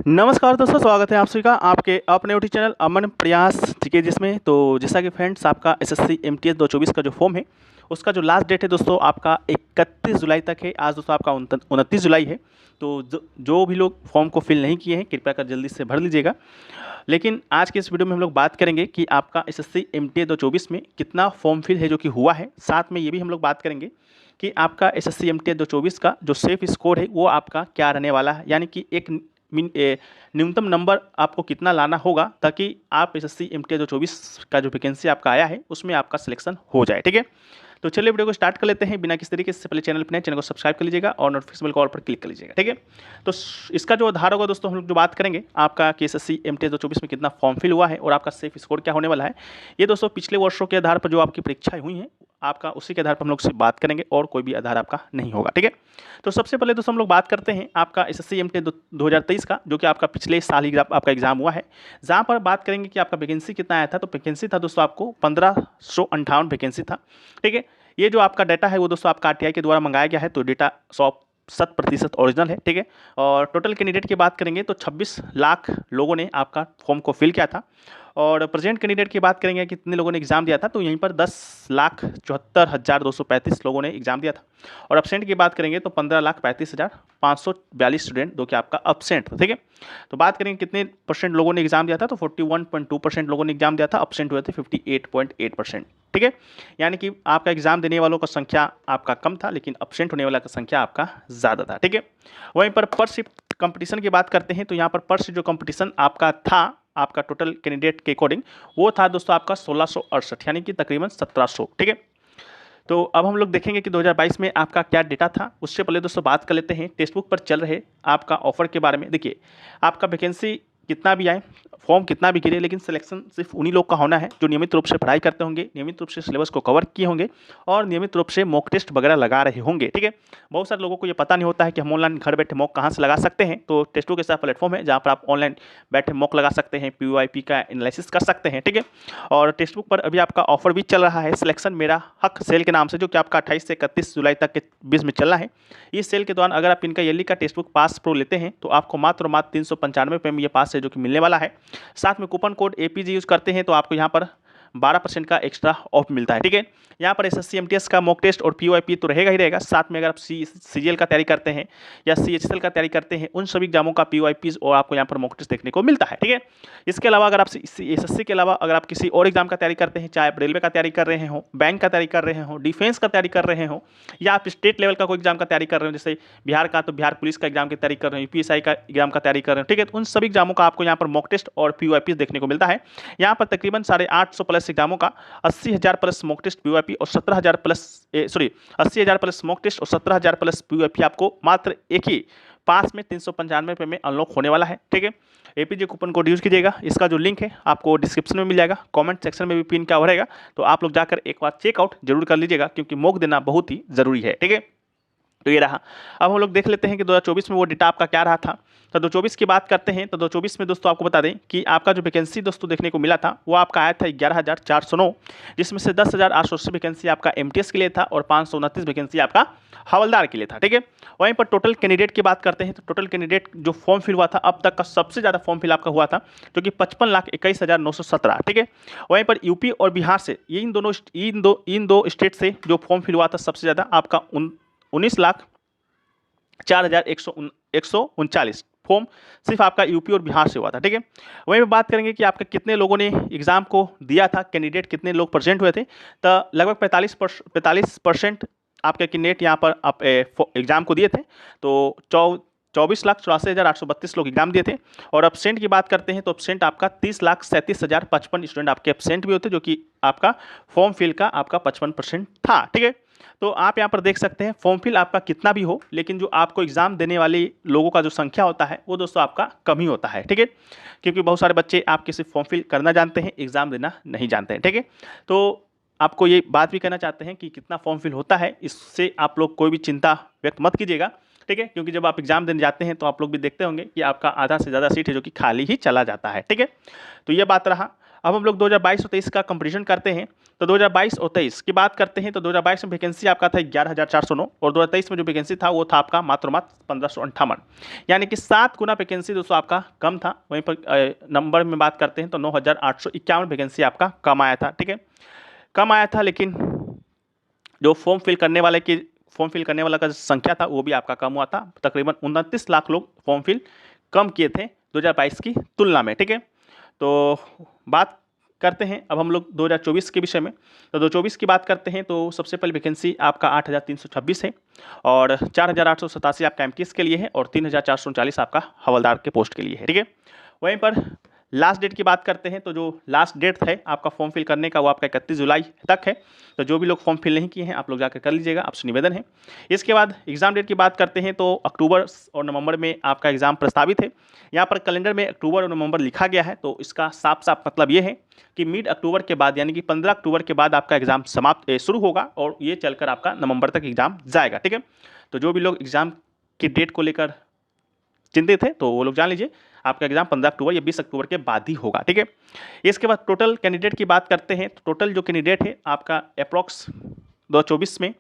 नमस्कार दोस्तों, स्वागत है आप सभी का आपके अपने यूट्यूब चैनल अमन प्रयास जीके जिसमें। तो जैसा कि फ्रेंड्स, आपका एसएससी एमटीएस 2024 का जो फॉर्म है उसका जो लास्ट डेट है दोस्तों आपका 31 जुलाई तक है। आज दोस्तों आपका 29 जुलाई है। तो जो भी लोग फॉर्म को फिल नहीं किए हैं कृपया कर जल्दी से भर लीजिएगा। लेकिन आज के इस वीडियो में हम लोग बात करेंगे कि आपका एसएससी एमटीएस 2024 में कितना फॉर्म फिल है जो कि हुआ है। साथ में ये भी हम लोग बात करेंगे कि आपका एसएससी एमटीएस 2024 का जो सेफ स्कोर है वो आपका क्या रहने वाला है, यानी कि एक न्यूनतम नंबर आपको कितना लाना होगा ताकि आप एसएससी एमटीएस 2024 का जो वैकेंसी आपका आया है उसमें आपका सिलेक्शन हो जाए। ठीक है, तो चलिए वीडियो को स्टार्ट कर लेते हैं बिना किसी तरीके से। पहले चैनल पर नए, चैनल को सब्सक्राइब कर लीजिएगा और नोटिफिकेशन बेल को ऑल पर क्लिक कर लीजिएगा। ठीक है, तो इसका जो आधार होगा दोस्तों, हम लोग जो बात करेंगे आपका कि एसएससी एमटीएस 2024 में कितना फॉर्म फिल हुआ है और आपका सेफ स्कोर क्या होने वाला है। ये दोस्तों पिछले वर्षों के आधार पर जो आपकी परीक्षाएं हुई हैं आपका उसी के आधार पर हम लोग से बात करेंगे और कोई भी आधार आपका नहीं होगा। ठीक है, तो सबसे पहले दोस्तों हम लोग बात करते हैं आपका एसएससी एमटीएस 2023 का, जो कि आपका पिछले साल ही आपका एग्जाम हुआ है। जहाँ पर बात करेंगे कि आपका वैकेंसी कितना आया था, तो वैकेंसी था दोस्तों आपको 1558 वैकेंसी था। ठीक है, ये जो आपका डाटा है वो दोस्तों आपका आरटीआई के द्वारा मंगाया गया है, तो डेटा 100% ओरिजिनल है। ठीक है, और टोटल कैंडिडेट की बात करेंगे तो 26 लाख लोगों ने आपका फॉर्म को फिल किया था। और प्रेजेंट कैंडिडेट की बात करेंगे कितने लोगों ने एग्जाम दिया था, तो यहीं पर 10,74,235 लोगों ने एग्जाम दिया था। और एब्सेंट की बात करेंगे तो 15,35,542 स्टूडेंट जो कि आपका एब्सेंट था। ठीक है, तो बात करेंगे कितने परसेंट लोगों ने एग्जाम दिया था, तो 41.2% लोगों ने एग्जाम दिया था, एब्सेंट हुए थे 58.8%। ठीक है, यानी कि आपका एग्जाम देने वालों का संख्या आपका कम था लेकिन एब्सेंट होने वाला का संख्या आपका ज़्यादा था। ठीक है, वहीं पर शिफ्ट कंपटीशन की बात करते हैं तो यहाँ पर शिफ्ट जो कंपटीशन आपका था आपका टोटल कैंडिडेट के अकॉर्डिंग वो था दोस्तों आपका 1668, यानी कि तकरीबन 1700। ठीक है, तो अब हम लोग देखेंगे कि 2022 में आपका क्या डेटा था। उससे पहले दोस्तों बात कर लेते हैं टेक्स्ट बुक पर चल रहे आपका ऑफर के बारे में। देखिए, आपका वैकेंसी कितना भी आए, फॉर्म कितना भी गिरे, लेकिन सिलेक्शन सिर्फ उन्हीं लोग का होना है जो नियमित रूप से पढ़ाई करते होंगे, नियमित रूप से सिलेबस को कवर किए होंगे और नियमित रूप से मॉक टेस्ट वगैरह लगा रहे होंगे। ठीक है, बहुत सारे लोगों को ये पता नहीं होता है कि हम ऑनलाइन घर बैठे मॉक कहाँ से लगा सकते हैं। तो टेस्ट बुक ऐसा प्लेटफॉर्म है जहाँ पर आप ऑनलाइन बैठे मॉक लगा सकते हैं, पीओआईपी का एनालिसिस कर सकते हैं। ठीक है, और टेक्स्ट बुक पर अभी आपका ऑफर भी चल रहा है सिलेक्शन मेरा हक सेल के नाम से, जो कि आपका 28 से 31 जुलाई तक के बीच में चलना है। इस सेल के दौरान अगर आप इनका ईयरली का टेक्स्ट बुक पास प्रो लेते हैं तो आपको मात्र 395 रुपये में ये पास है जो कि मिलने वाला है। साथ में कूपन कोड एपीजी यूज करते हैं तो आपको यहाँ पर 12% का एक्स्ट्रा ऑफ मिलता है। ठीक है, यहाँ पर एसएससी एमटीएस का मॉक टेस्ट और पीओआईपी तो रहेगा ही रहेगा, साथ में अगर आप सीजीएल का तैयारी करते हैं या सीएचएसएल का तैयारी करते हैं उन सभी एग्जामों का पीओआईपी और आपको यहाँ पर मॉक टेस्ट देखने को मिलता है। ठीक है, इसके अलावा अगर आप एसएससी के अलावा अगर आप किसी और एग्जाम का तैयारी करते हैं, चाहे आप रेलवे का तैयारी कर रहे हो, बैंक का तैयारी कर रहे हो, डिफेंस का तैयारी कर रहे हो, या आप स्टेट लेवल का कोई एग्जाम का तैयारी कर रहे हो, जैसे बिहार का तो बिहार पुलिस का एग्जाम की तैयारी कर रहे हो, यूपीएसआई का एग्जाम का तैयारी कर रहे हो, ठीक है, तो उन सभी एग्जामों का आपको यहाँ पर मॉक टेस्ट और पीओआईपी देखने को मिलता है। यहाँ पर तकरीबन 850 प्लस एग्जामों का 80,000 प्लस मॉक टेस्ट पीओआईपी और 17,000 प्लस 80,000 प्लस मॉक टेस्ट और 17,000 प्लस पीओआईपी आपको मात्र एक ही पास में 395 रुपये में अनलॉक होने वाला है। ठीक है, एपीजे कूपन कोड यूज कीजिएगा, इसका जो लिंक है आपको डिस्क्रिप्शन में मिल जाएगा, कमेंट सेक्शन में भी पिन किया रहेगा, तो आप लोग जाकर एक बार चेकआउट जरूर कर लीजिएगा क्योंकि मॉक देना बहुत ही जरूरी है। ठीक है, तो ये रहा। अब हम लोग देख लेते हैं कि 2024 में वो डेटा आपका क्या रहा था। तो 2024 की बात करते हैं तो 2024 में दोस्तों आपको बता दें कि आपका जो वैकेंसी दोस्तों देखने को मिला था वो आपका आया था 11,409, जिसमें से 10,880 वैकेंसी आपका एमटीएस के लिए था और 529 वैकेंसी आपका हवलदार के लिए था। ठीक है, वहीं पर टोटल कैंडिडेट की बात करते हैं तो टोटल कैंडिडेट जो फॉर्म फिल हुआ था अब तक का सबसे ज़्यादा फॉर्म फिल आपका हुआ था जो कि 55,21,917। ठीक है, वहीं पर यूपी और बिहार से इन दो स्टेट से जो फॉर्म फिल हुआ था सबसे ज़्यादा आपका 19,04,139 फॉर्म सिर्फ आपका यूपी और बिहार से हुआ था। ठीक है, वहीं पे बात करेंगे कि आपका कितने लोगों ने एग्जाम को दिया था, कैंडिडेट कितने लोग प्रेजेंट हुए थे, तो लगभग 45% आपके कैंडिडेट यहाँ पर आप एग्जाम को दिए थे। तो 24,84,832 लोग एग्जाम दिए थे। और एब्सेंट की बात करते हैं तो एब्सेंट आपका 30,37,055 स्टूडेंट आपके एब्सेंट भी होते जो कि आपका फॉर्म फिल का आपका 55% था। ठीक है, तो आप यहाँ पर देख सकते हैं फॉर्म फिल आपका कितना भी हो लेकिन जो आपको एग्जाम देने वाले लोगों का जो संख्या होता है वो दोस्तों आपका कम ही होता है। ठीक है, क्योंकि बहुत सारे बच्चे आपके सिर्फ फॉर्म फिल करना जानते हैं, एग्जाम देना नहीं जानते हैं। ठीक है, तो आपको ये बात भी कहना चाहते हैं कि कितना फॉर्म फिल होता है, इससे आप लोग कोई भी चिंता व्यक्त मत कीजिएगा। ठीक है, क्योंकि जब आप एग्जाम देने जाते हैं तो आप लोग भी देखते होंगे कि आपका आधा से ज़्यादा सीट है जो कि खाली ही चला जाता है। ठीक है, तो ये बात रहा। अब हम लोग 2022 और 23 का कंपैरिजन करते हैं। तो 2022 और 23 की बात करते हैं तो 2022 में वैकेंसी आपका था 11,409 और 2023 में जो वैकेंसी था वो था आपका मात्र 1558, यानी कि 7 गुना वैकेंसी दोस्तों आपका कम था। वहीं पर नंबर में बात करते हैं तो 9,851 वैकेंसी आपका कम आया था। ठीक है, कम आया था, लेकिन जो फॉर्म फिल करने वाला का संख्या था वो भी आपका कम हुआ था। तकरीबन 29 लाख लोग फॉर्म फिल कम किए थे 2022 की तुलना में। ठीक है, तो बात करते हैं अब हम लोग 2024 के विषय में। तो 2024 की बात करते हैं तो सबसे पहले वैकेंसी आपका 8,326 है और 4,887 आपका एमकेएस के लिए है और 3,439 आपका हवलदार के पोस्ट के लिए है। ठीक है, वहीं पर लास्ट डेट की बात करते हैं तो जो लास्ट डेट है आपका फॉर्म फिल करने का वो आपका 31 जुलाई तक है। तो जो भी लोग फॉर्म फिल नहीं किए हैं आप लोग जाकर कर लीजिएगा, आपसे निवेदन है। इसके बाद एग्जाम डेट की बात करते हैं तो अक्टूबर और नवंबर में आपका एग्जाम प्रस्तावित है। यहाँ पर कैलेंडर में अक्टूबर और नवंबर लिखा गया है, तो इसका साफ साफ मतलब ये है कि मिड अक्टूबर के बाद यानी कि 15 अक्टूबर के बाद आपका एग्जाम शुरू होगा और ये चलकर आपका नवंबर तक एग्जाम जाएगा। ठीक है, तो जो भी लोग एग्जाम की डेट को लेकर चिंतित है तो वो लोग जान लीजिए आपका एग्जाम 15 अक्टूबर या 20 अक्टूबर के बाद ही होगा। ठीक है, इसके बाद टोटल कैंडिडेट की बात करते हैं तो टोटल जो कैंडिडेट है आपका अप्रॉक्स 2024 में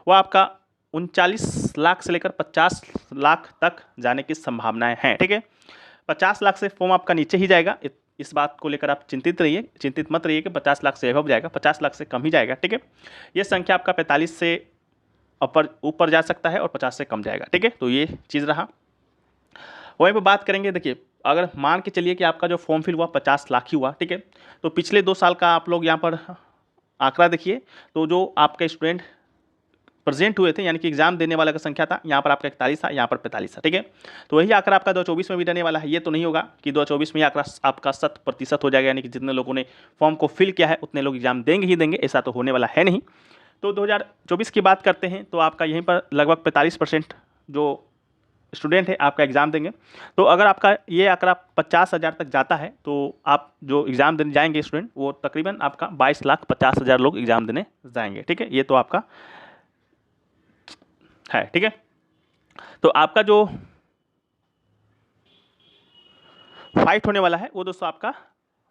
वो आपका 39 लाख से लेकर 50 लाख तक जाने की संभावनाएं हैं। ठीक है, 50 लाख से फॉर्म आपका नीचे ही जाएगा, इस बात को लेकर आप चिंतित मत रहिए कि 50 लाख से एबव जाएगा, 50 लाख से कम ही जाएगा। ठीक है, ये संख्या आपका 45 से ऊपर जा सकता है और 50 से कम जाएगा। ठीक है, तो ये चीज़ रहा। वहीं पर बात करेंगे, देखिए अगर मान के चलिए कि आपका जो फॉर्म फिल हुआ 50 लाख ही हुआ। ठीक है, तो पिछले 2 साल का आप लोग यहाँ पर आंकड़ा देखिए, तो जो आपके स्टूडेंट प्रेजेंट हुए थे यानी कि एग्जाम देने वाला का संख्या था यहाँ पर आपका 41 था, यहाँ पर 45 था। ठीक है, तो वही आंकड़ा आपका 2024 में भी रहने वाला है। ये तो नहीं होगा कि 2024 में ये आंकड़ा आपका 100% हो जाएगा, यानी कि जितने लोगों ने फॉर्म को फिल किया है उतने लोग एग्जाम देंगे ही देंगे, ऐसा तो होने वाला है नहीं। तो 2024 की बात करते हैं तो आपका यहीं पर लगभग 45% जो स्टूडेंट है आपका एग्ज़ाम देंगे। तो अगर आपका ये आंकड़ा 50,000 तक जाता है तो आप जो एग्ज़ाम देने जाएंगे स्टूडेंट वो तकरीबन आपका 22,50,000 लोग एग्ज़ाम देने जाएंगे। ठीक है, ये तो आपका है। ठीक है, तो आपका जो फाइट होने वाला है वो दोस्तों आपका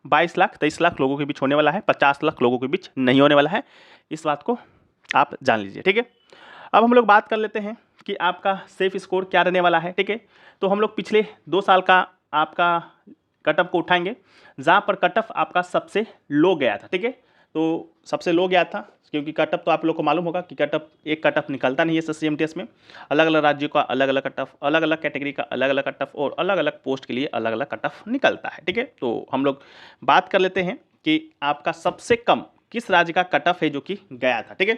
22 लाख 23 लाख लोगों के बीच होने वाला है, 50 लाख लोगों के बीच नहीं होने वाला है, इस बात को आप जान लीजिए। ठीक है, अब हम लोग बात कर लेते हैं कि आपका सेफ स्कोर क्या रहने वाला है। ठीक है, तो हम लोग पिछले 2 साल का आपका कटअप को उठाएंगे जहाँ पर कटअप आपका सबसे लो गया था। ठीक है, तो सबसे लो गया था क्योंकि कटअप तो आप लोग को मालूम होगा कि कटअप एक कटअप निकलता नहीं है SSC-MTS में, अलग अलग राज्यों का अलग अलग कटअप, अलग अलग कैटेगरी का अलग अलग कटअप और अलग अलग पोस्ट के लिए अलग अलग कटअप निकलता है। ठीक है, तो हम लोग बात कर लेते हैं कि आपका सबसे कम किस राज्य का कटअप है जो कि गया था। ठीक है,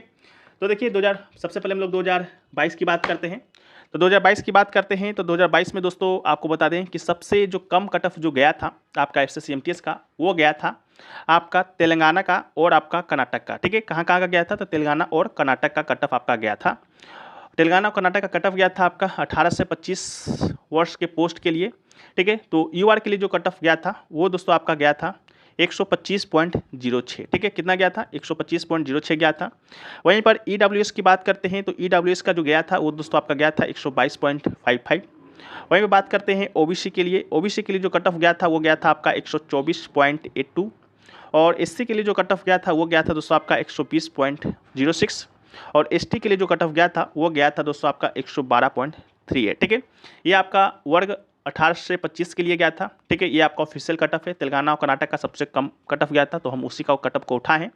तो देखिए सबसे पहले हम लोग 2022 की बात करते हैं। तो 2022 की बात करते हैं तो 2022 में दोस्तों आपको बता दें कि सबसे जो कम कटअफ जो गया था आपका SSC-MTS का वो गया था आपका तेलंगाना का और आपका कर्नाटक का। ठीक है, कहाँ कहाँ का गया था, तो तेलंगाना और कर्नाटक का कटअफ आपका गया था। तेलंगाना और कर्नाटक का कटअफ गया था आपका 18 से 25 वर्ष के पोस्ट के लिए। ठीक है, तो UR के लिए जो कटअफ गया था वो दोस्तों आपका गया था 125.06। ठीक है, कितना गया था, 125.06 गया था। वहीं पर EWS की बात करते हैं तो EWS का जो गया था वो दोस्तों आपका गया था 122.55। वहीं पर बात करते हैं OBC के लिए, OBC के लिए जो कट ऑफ गया था वो गया था आपका 124.82 और SC के लिए जो कट ऑफ गया था वो गया था दोस्तों आपका 120.06 और ST के लिए जो कट ऑफ गया था वो गया था दोस्तों आपका 112.38। ठीक है, ये आपका वर्ग 18 से 25 के लिए गया था। ठीक है, ये आपका ऑफिशियल कटअफ है। तेलंगाना और कर्नाटक का सबसे कम कटअफ गया था तो हम उसी का कटअफ को उठाए हैं।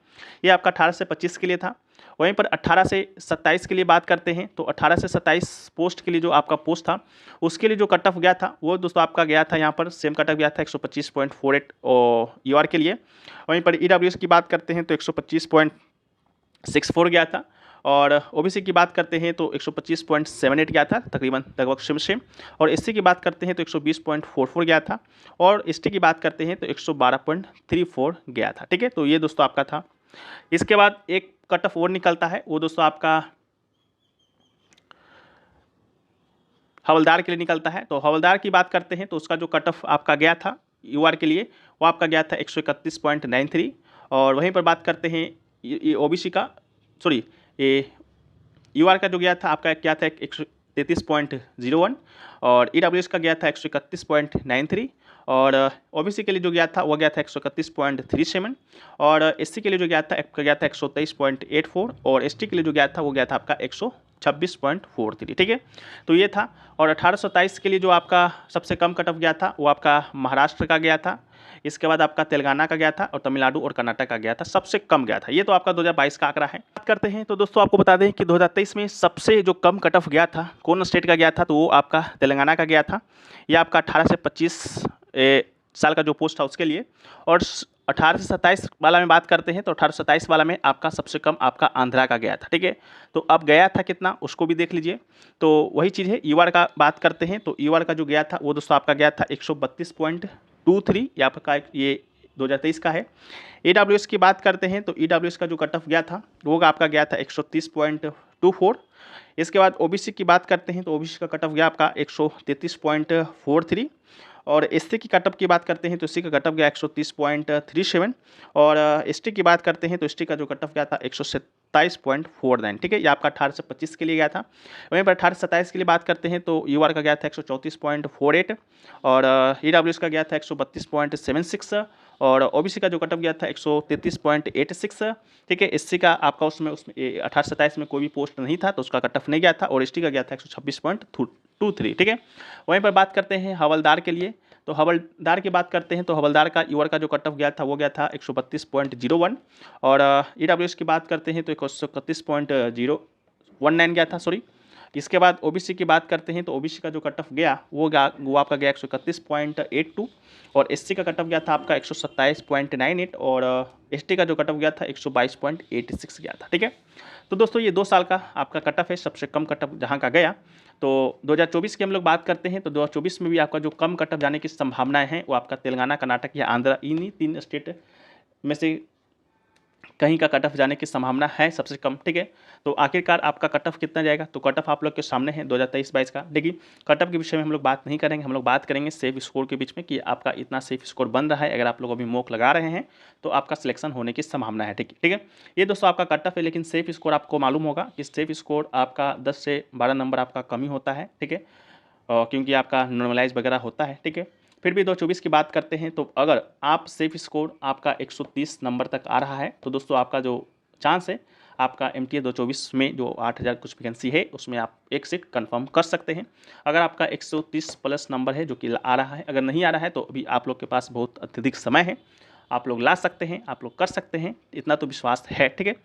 ये आपका 18 से 25 के लिए था। वहीं पर 18 से 27 के लिए बात करते हैं तो 18 से 27 पोस्ट के लिए जो आपका पोस्ट था उसके लिए जो कटअफ गया था वो दोस्तों आपका गया था यहाँ पर सेम कटअफ गया था 125.48 UR के लिए। वहीं पर EWS की बात करते हैं तो 125.64 गया था और OBC की बात करते हैं तो 125.78 गया था तकरीबन लगभग सेम और SC की बात करते हैं तो 120.44 गया था और ST की बात करते हैं तो 112.34 गया था। ठीक है, तो ये दोस्तों आपका था। इसके बाद एक कट ऑफ और निकलता है वो दोस्तों आपका हवलदार के लिए निकलता है। तो हवलदार की बात करते हैं तो उसका जो कट ऑफ आपका गया था UR के लिए वो आपका गया था 131.93 और वहीं पर बात करते हैं ये OBC का ये UR का जो गया था आपका क्या था 133.01 और EWS का गया था 131.93 और ओबीसी के लिए जो गया था वो गया था 131.37 और एससी के लिए जो गया था 123.84 और एसटी के लिए जो गया था वो गया था आपका 126.43, ठीक है। तो ये था। और 1827 के लिए जो आपका सबसे कम कट ऑफ गया था वो आपका महाराष्ट्र का गया था, इसके बाद आपका तेलंगाना का गया था और तमिलनाडु और कर्नाटक का गया था, सबसे कम गया था। ये तो आपका 2022 का आंकड़ा है। बात करते हैं तो दोस्तों आपको बता दें कि 2023 में सबसे जो कम कट ऑफ गया था कौन स्टेट का गया था, तो वो आपका तेलंगाना का गया था। ये आपका 18 से 25 साल का जो पोस्ट था उसके लिए। और 18 से 27 वाला में बात करते हैं तो 18 से 27 वाला में आपका सबसे कम आपका आंध्रा का गया था, ठीक है। तो अब गया था कितना उसको भी देख लीजिए। तो वही चीज़ है, ईवाड़ का बात करते हैं तो ईवाड़ का जो गया था वो दोस्तों आपका गया था 132.23, ये आपका ये 2023 का है। ईडब्ल्यूएस की बात करते हैं तो ईडब्ल्यूएस का जो कट ऑफ गया था वो आपका गया था 130.24। इसके बाद ओबीसी की बात करते हैं तो ओबीसी का कट ऑफ गया आपका 133.43 और एससी की कटअप की बात करते हैं तो एससी का कटअप गया 130.37 और एसटी की बात करते हैं तो एसटी का जो कटअप गया था 127.49, ठीक है। ये आपका 18 से 25 के लिए गया था। वहीं पर 18 से 27 के लिए बात करते हैं तो यूआर का गया था 134.48 और ईडब्ल्यूएस का गया था 132.76 और ओबीसी का जो कटअप गया था 133.86, ठीक है। एससी का आपका उसमें 18 से 27 में कोई भी पोस्ट नहीं था तो उसका कटअप नहीं गया था और एसटी का गया था 126.23, ठीक है। वहीं पर बात करते हैं हवलदार के लिए तो हवलदार की बात करते हैं तो हवलदार का ईवर का जो कट ऑफ गया था वो गया था 132.01 और ईडब्ल्यूएस की बात करते हैं तो 131.019 गया था, सॉरी। इसके बाद ओबीसी की बात करते हैं तो ओबीसी का जो कट ऑफ गया वो आपका गया 131.82 और एससी का कट ऑफ गया था आपका 127.98 और एसटी का जो कट ऑफ गया था 122.86 गया था, ठीक है। तो दोस्तों ये 2 साल का आपका कट ऑफ है, सबसे कम कट ऑफ जहाँ का गया। तो 2024 की हम लोग बात करते हैं तो 2024 में भी आपका जो कम कट ऑफ जाने की संभावनाएं हैं वो आपका तेलंगाना, कर्नाटक या आंध्र, इन्हीं 3 स्टेट में से कहीं का कट ऑफ जाने की संभावना है सबसे कम, ठीक है। तो आखिरकार आपका कट ऑफ कितना जाएगा, तो कट ऑफ आप लोग के सामने है 2023-22 का। लेकिन कट ऑफ के विषय में हम लोग बात नहीं करेंगे, हम लोग बात करेंगे सेफ स्कोर के बीच में कि आपका इतना सेफ स्कोर बन रहा है। अगर आप लोग अभी मॉक लगा रहे हैं तो आपका सिलेक्शन होने की संभावना है, ठीक है। ये दोस्तों आपका कट ऑफ है, लेकिन सेफ स्कोर आपको मालूम होगा कि सेफ स्कोर आपका 10 से 12 नंबर आपका कम ही होता है, ठीक है, क्योंकि आपका नॉर्मलाइज वगैरह होता है, ठीक है। फिर भी 2024 की बात करते हैं तो अगर आप सेफ स्कोर आपका 130 नंबर तक आ रहा है तो दोस्तों आपका जो चांस है आपका MTA 2024 में जो 8000 कुछ वैकेंसी है उसमें आप एक सीट कंफर्म कर सकते हैं। अगर आपका 130 प्लस नंबर है जो कि आ रहा है, अगर नहीं आ रहा है तो अभी आप लोग के पास बहुत अत्यधिक समय है, आप लोग ला सकते हैं, आप लोग कर सकते हैं, इतना तो विश्वास है, ठीक है।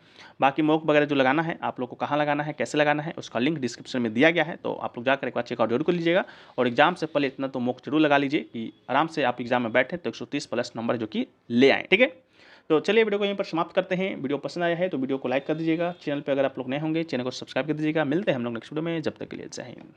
बाकी मॉक वगैरह जो लगाना है आप लोग को कहाँ लगाना है, कैसे लगाना है, उसका लिंक डिस्क्रिप्शन में दिया गया है, तो आप लोग जाकर एक बार चेकआउट जरूर कर लीजिएगा। और एग्जाम से पहले इतना तो मॉक जरूर लगा लीजिए कि आराम से आप एग्जाम में बैठे तो 130 प्लस नंबर जो कि ले आएँ, ठीक है। तो चलिए वीडियो को यहीं पर समाप्त करते हैं। वीडियो पसंद आया है तो वीडियो को लाइक कर दीजिएगा, चैनल पर अगर आप लोग नए होंगे चैनल को सब्सक्राइब कर दीजिएगा। मिलते हैं हम लोग नेक्स्ट वीडियो में, जब तक के लिए जय हिंद।